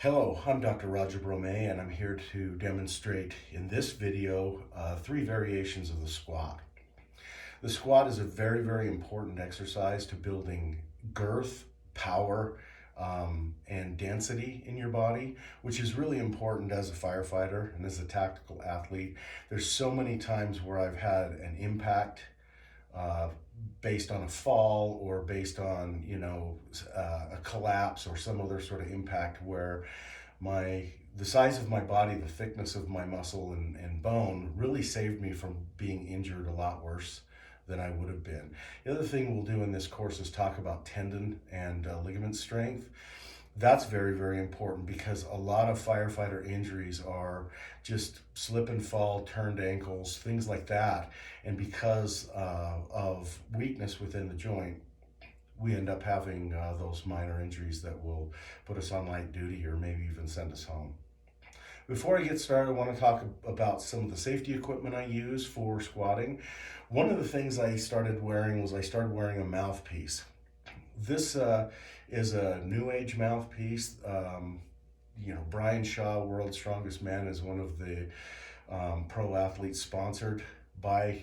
Hello, I'm Dr. Roger Bromé, and I'm here to demonstrate in this video 3 variations of the squat. The squat is a very important exercise to building girth, power, and density in your body, which is really important as a firefighter and as a tactical athlete. There's so many times where I've had an impact uh, based on a fall or based on a collapse or some other sort of impact where the size of my body, the thickness of my muscle and bone really saved me from being injured a lot worse than I would have been. The other thing we'll do in this course is talk about tendon and ligament strength. That's very important because a lot of firefighter injuries are just slip and fall, turned ankles, things like that. And because of weakness within the joint, we end up having those minor injuries that will put us on light duty or maybe even send us home. Before I get started, I want to talk about some of the safety equipment I use for squatting. One of the things I started wearing a mouthpiece. This is a new age mouthpiece. Brian Shaw, World's Strongest Man, is one of the pro athletes sponsored by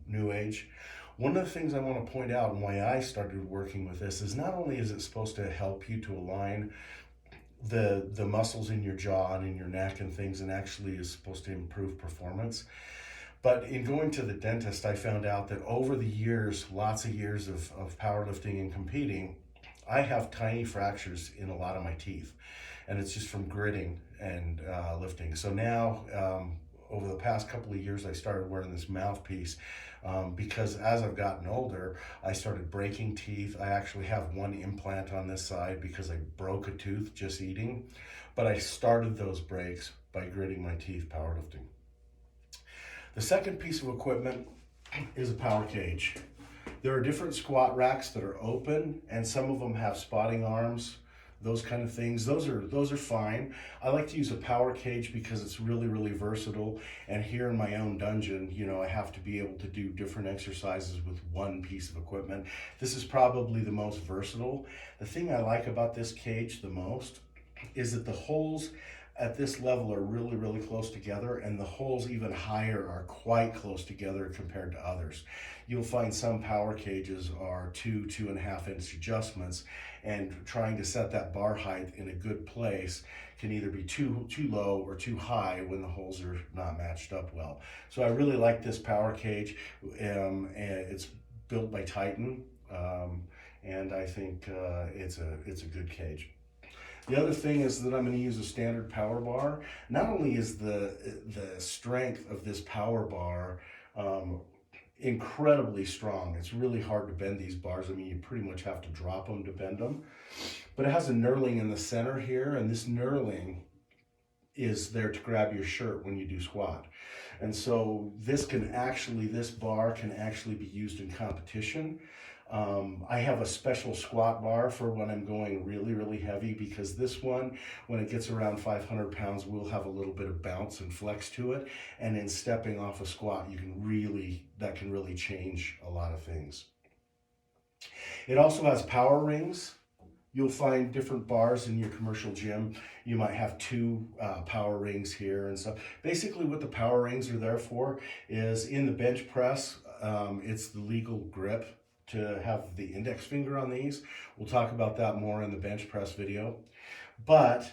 New Age. One of the things I want to point out and why I started working with this is not only is it supposed to help you to align the muscles in your jaw and in your neck and things, and actually is supposed to improve performance, but in going to the dentist, I found out that over the years, lots of years of powerlifting and competing, I have tiny fractures in a lot of my teeth, and it's just from gritting and lifting. So now, over the past couple of years, I started wearing this mouthpiece because as I've gotten older, I started breaking teeth. I actually have one implant on this side because I broke a tooth just eating, but I started those breaks by gritting my teeth powerlifting. The second piece of equipment is a power cage. There are different squat racks that are open, and some of them have spotting arms, those kind of things. Those are fine. I like to use a power cage because it's really versatile. And here in my own dungeon, I have to be able to do different exercises with one piece of equipment. This is probably the most versatile. The thing I like about this cage the most is that the holes at this level are really close together, and the holes even higher are quite close together compared to others. You'll find some power cages are 2.5 inch adjustments, and trying to set that bar height in a good place can either be too low or too high when the holes are not matched up well. So I really like this power cage, and it's built by Titan, and I think it's a good cage. The other thing is that I'm going to use a standard power bar. Not only is the strength of this power bar incredibly strong, it's really hard to bend these bars. I mean, you pretty much have to drop them to bend them. But it has a knurling in the center here, and this knurling is there to grab your shirt when you do squat. And so this bar can actually be used in competition. I have a special squat bar for when I'm going really heavy, because this one, when it gets around 500 pounds, will have a little bit of bounce and flex to it. And in stepping off a squat, that can really change a lot of things. It also has power rings. You'll find different bars in your commercial gym. You might have 2 power rings here and stuff. Basically what the power rings are there for is in the bench press, it's the legal grip to have the index finger on these. We'll talk about that more in the bench press video. But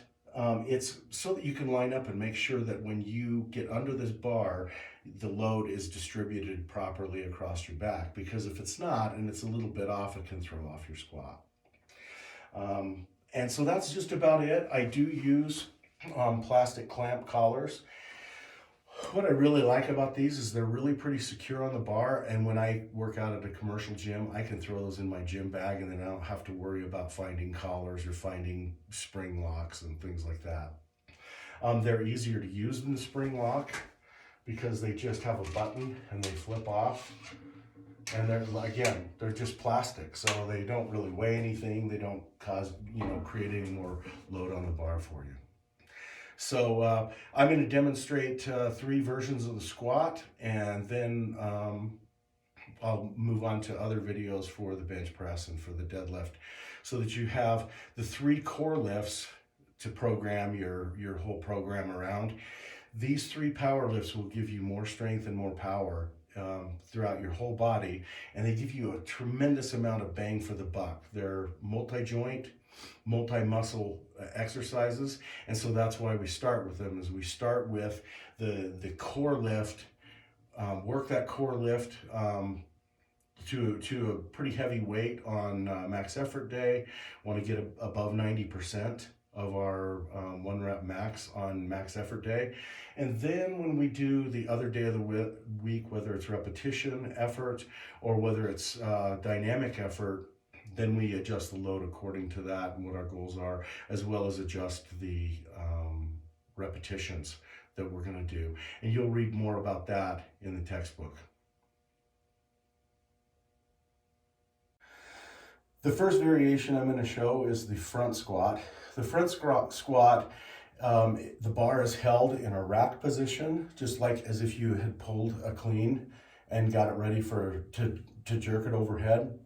it's so that you can line up and make sure that when you get under this bar, the load is distributed properly across your back. Because if it's not, and it's a little bit off, it can throw off your squat. And so that's just about it. I do use plastic clamp collars. What I really like about these is they're really pretty secure on the bar, and when I work out at a commercial gym, I can throw those in my gym bag, and then I don't have to worry about finding collars or finding spring locks and things like that. They're easier to use than the spring lock because they just have a button and they flip off. And they're just plastic, so they don't really weigh anything. They don't create any more load on the bar for you. So I'm going to demonstrate 3 versions of the squat, and then I'll move on to other videos for the bench press and for the deadlift. so that you have the 3 core lifts to program your whole program around. These 3 power lifts will give you more strength and more power throughout your whole body, and they give you a tremendous amount of bang for the buck. They're multi-joint, multi-muscle exercises, and so that's why we start with them. Is we start with the core lift, work that core lift to a pretty heavy weight on max effort day. Want to get above 90% of our 1 rep max on max effort day. And then when we do the other day of the week, whether it's repetition effort or whether it's dynamic effort, then we adjust the load according to that and what our goals are, as well as adjust the repetitions that we're going to do. And you'll read more about that in the textbook. The first variation I'm going to show is the front squat. The front squat, the bar is held in a rack position, just like as if you had pulled a clean and got it ready to jerk it overhead.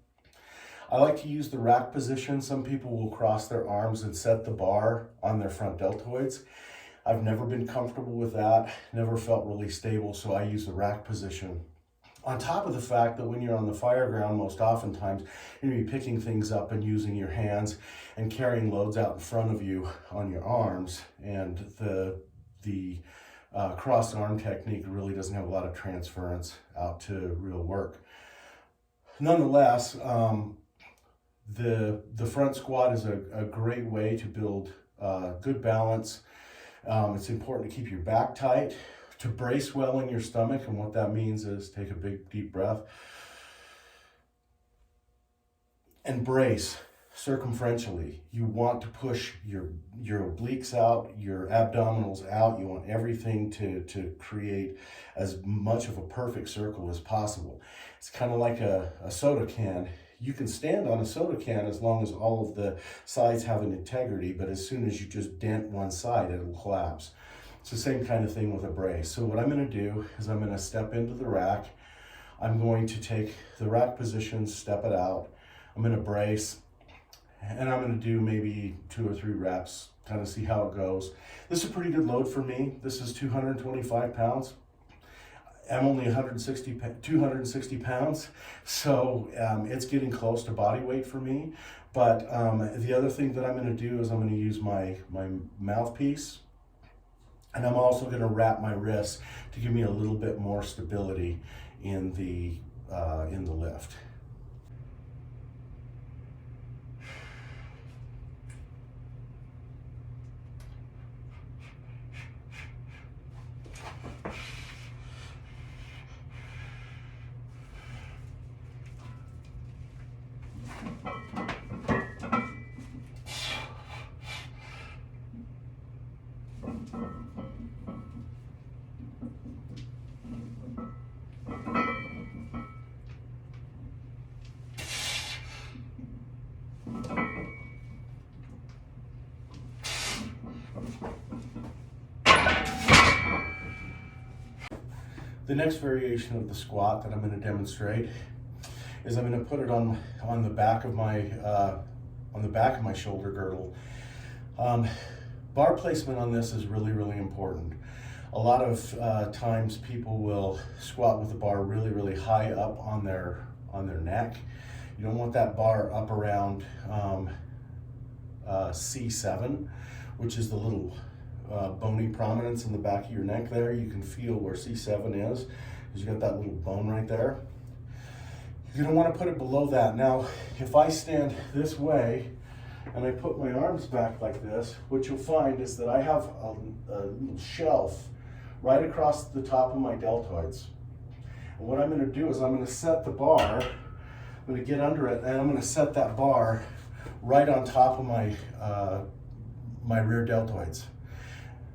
I like to use the rack position. Some people will cross their arms and set the bar on their front deltoids. I've never been comfortable with that, never felt really stable, so I use the rack position. On top of the fact that when you're on the fire ground, most oftentimes you're going to be picking things up and using your hands and carrying loads out in front of you on your arms, and the cross arm technique really doesn't have a lot of transference out to real work. Nonetheless, the front squat is a great way to build good balance. It's important to keep your back tight, to brace well in your stomach, and what that means is take a big deep breath and brace circumferentially. You want to push your obliques out, your abdominals out. You want everything to create as much of a perfect circle as possible. It's kind of like a soda can. You can stand on a soda can as long as all of the sides have an integrity, but as soon as you just dent one side, it'll collapse. It's the same kind of thing with a brace. So what I'm going to do is I'm going to step into the rack. I'm going to take the rack position, step it out. I'm going to brace, and I'm going to do maybe 2 or 3 reps, kind of see how it goes. This is a pretty good load for me. This is 225 pounds. I'm only 260 pounds, so it's getting close to body weight for me. But the other thing that I'm going to do is I'm going to use my mouthpiece, and I'm also going to wrap my wrists to give me a little bit more stability in the lift. The next variation of the squat that I'm going to demonstrate is I'm going to put it on the back of my shoulder girdle. Bar placement on this is really, really important. A lot of times people will squat with the bar really, really high up on their neck. You don't want that bar up around C7, which is the little bony prominence in the back of your neck there. You can feel where C7 is, because you got that little bone right there. You're gonna wanna put it below that. Now, if I stand this way and I put my arms back like this, what you'll find is that I have a little shelf right across the top of my deltoids. And what I'm gonna do is I'm gonna set the bar, I'm gonna get under it, and I'm gonna set that bar right on top of my, my rear deltoids.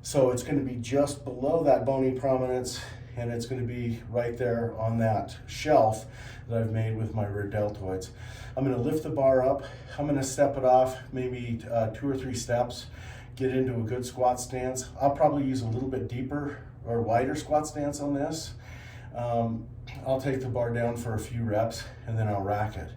So it's going to be just below that bony prominence, and it's going to be right there on that shelf that I've made with my rear deltoids. I'm going to lift the bar up. I'm going to step it off maybe 2 or 3 steps, get into a good squat stance. I'll probably use a little bit deeper or wider squat stance on this. I'll take the bar down for a few reps, and then I'll rack it.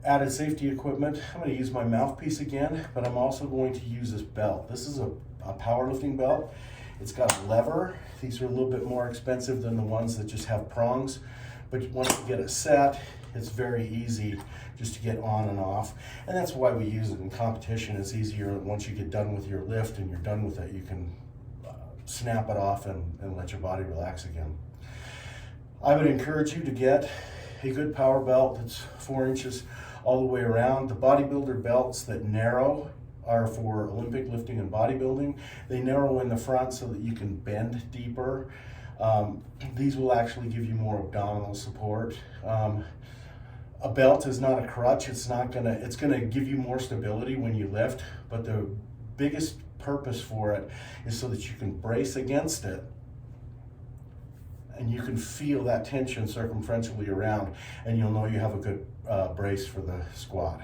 Added safety equipment. I'm going to use my mouthpiece again, but I'm also going to use this belt. This is a powerlifting belt. It's got a lever. These are a little bit more expensive than the ones that just have prongs, but once you get it set, it's very easy just to get on and off. And that's why we use it in competition. It's easier once you get done with your lift and you're done with it, you can snap it off and let your body relax again. I would encourage you to get a good power belt that's 4 inches all the way around. The bodybuilder belts that narrow are for Olympic lifting and bodybuilding. They narrow in the front so that you can bend deeper. These will actually give you more abdominal support. A belt is not a crutch. It's gonna give you more stability when you lift, but the biggest purpose for it is so that you can brace against it and you can feel that tension circumferentially around, and you'll know you have a good brace for the squat.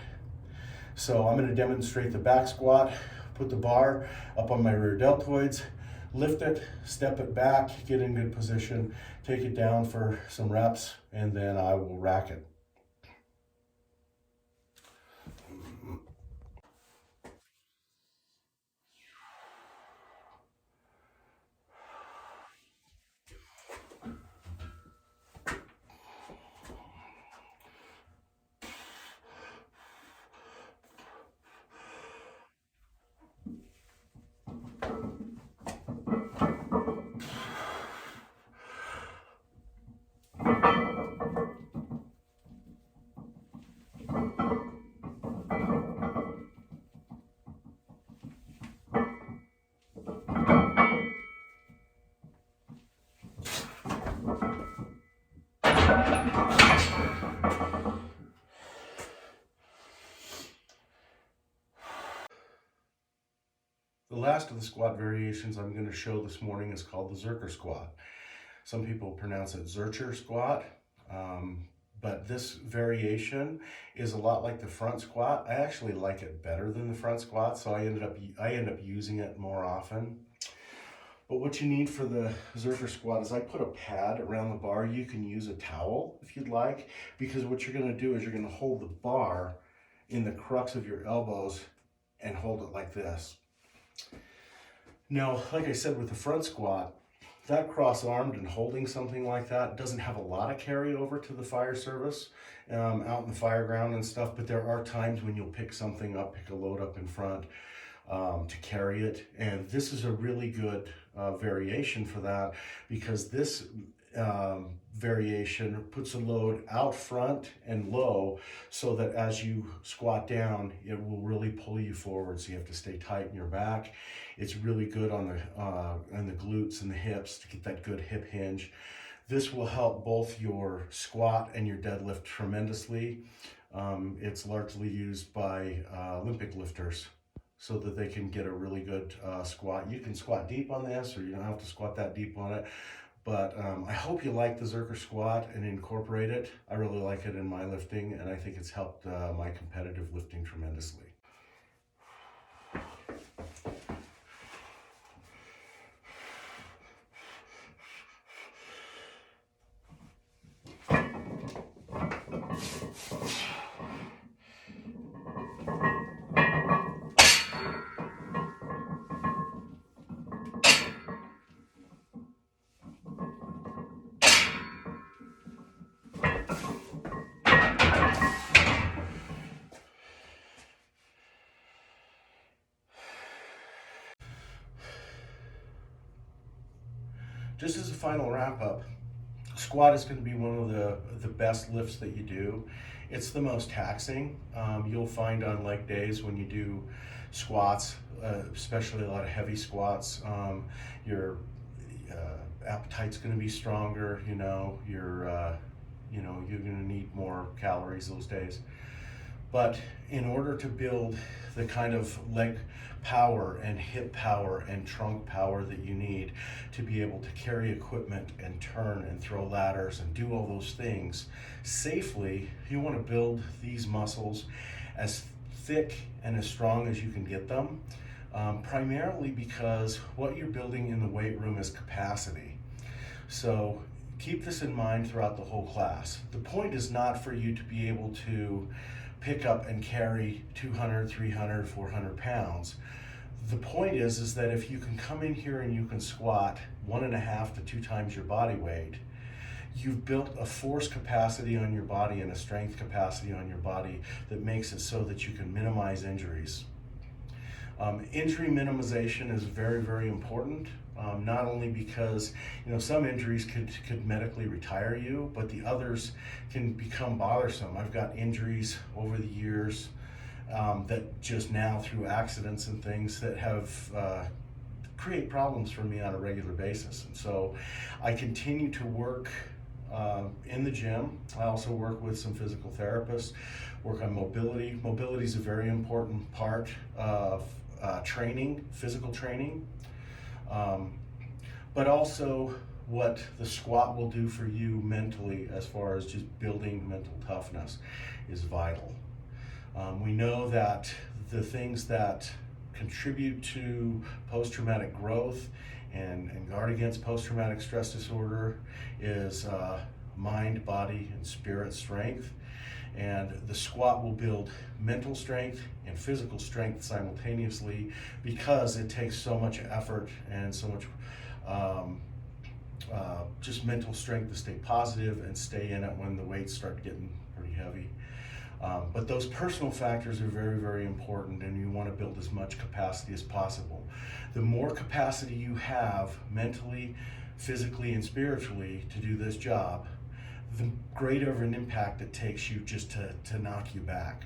So I'm going to demonstrate the back squat, put the bar up on my rear deltoids, lift it, step it back, get in good position, take it down for some reps, and then I will rack it. The last of the squat variations I'm going to show this morning is called the Zercher squat. Some people pronounce it Zercher squat, but this variation is a lot like the front squat. I actually like it better than the front squat, so I end up using it more often. But what you need for the Zercher squat is I put a pad around the bar. You can use a towel if you'd like, because what you're going to do is you're going to hold the bar in the crux of your elbows and hold it like this. Now, like I said with the front squat, that cross-armed and holding something like that doesn't have a lot of carryover to the fire service out in the fire ground and stuff, but there are times when you'll pick something up, pick a load up in front to carry it. And this is a really good variation for that, because this variation puts a load out front and low so that as you squat down, it will really pull you forward. So you have to stay tight in your back. It's really good on the glutes and the hips to get that good hip hinge. This will help both your squat and your deadlift tremendously. It's largely used by Olympic lifters so that they can get a really good squat. You can squat deep on this, or you don't have to squat that deep on it. But I hope you like the Zercher squat and incorporate it. I really like it in my lifting, and I think it's helped my competitive lifting tremendously. Just as a final wrap up, squat is going to be one of the best lifts that you do. It's the most taxing. You'll find on leg days when you do squats, especially a lot of heavy squats, your appetite's going to be stronger. You're going to need more calories those days. But in order to build the kind of leg power and hip power and trunk power that you need to be able to carry equipment and turn and throw ladders and do all those things safely, you want to build these muscles as thick and as strong as you can get them, primarily because what you're building in the weight room is capacity. So keep this in mind throughout the whole class. The point is not for you to be able to pick up and carry 200, 300, 400 pounds. The point is that if you can come in here and you can squat 1.5 to 2 times your body weight, you've built a force capacity on your body and a strength capacity on your body that makes it so that you can minimize injuries. Injury minimization is very, very important. Not only because some injuries could medically retire you, but the others can become bothersome. I've got injuries over the years that just now through accidents and things that have create problems for me on a regular basis. And so I continue to work in the gym. I also work with some physical therapists, work on mobility. Mobility is a very important part of training, physical training. But also what the squat will do for you mentally as far as just building mental toughness is vital. We know that the things that contribute to post-traumatic growth and guard against post-traumatic stress disorder is mind, body, and spirit strength. And the squat will build mental strength and physical strength simultaneously because it takes so much effort and so much just mental strength to stay positive and stay in it when the weights start getting pretty heavy. But those personal factors are very, very important, and you want to build as much capacity as possible. The more capacity you have mentally, physically, and spiritually to do this job, the greater of an impact it takes you just to knock you back.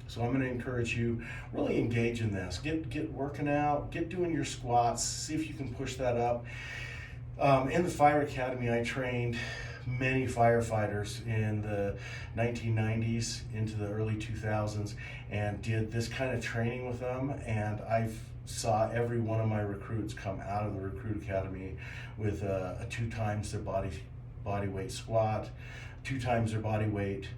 So I'm going to encourage you, really engage in this. Get working out, get doing your squats, see if you can push that up. In the Fire Academy, I trained many firefighters in the 1990s into the early 2000s and did this kind of training with them, and I saw every one of my recruits come out of the Recruit Academy with a 2 times their body weight squat, 2 times their body weight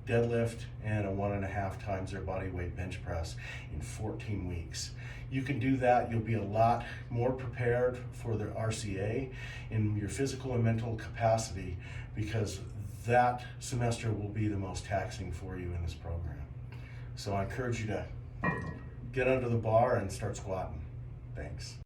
deadlift, and a 1.5 times their body weight bench press in 14 weeks. You can do that. You'll be a lot more prepared for the RCA in your physical and mental capacity, because that semester will be the most taxing for you in this program. So I encourage you to get under the bar and start squatting. Thanks.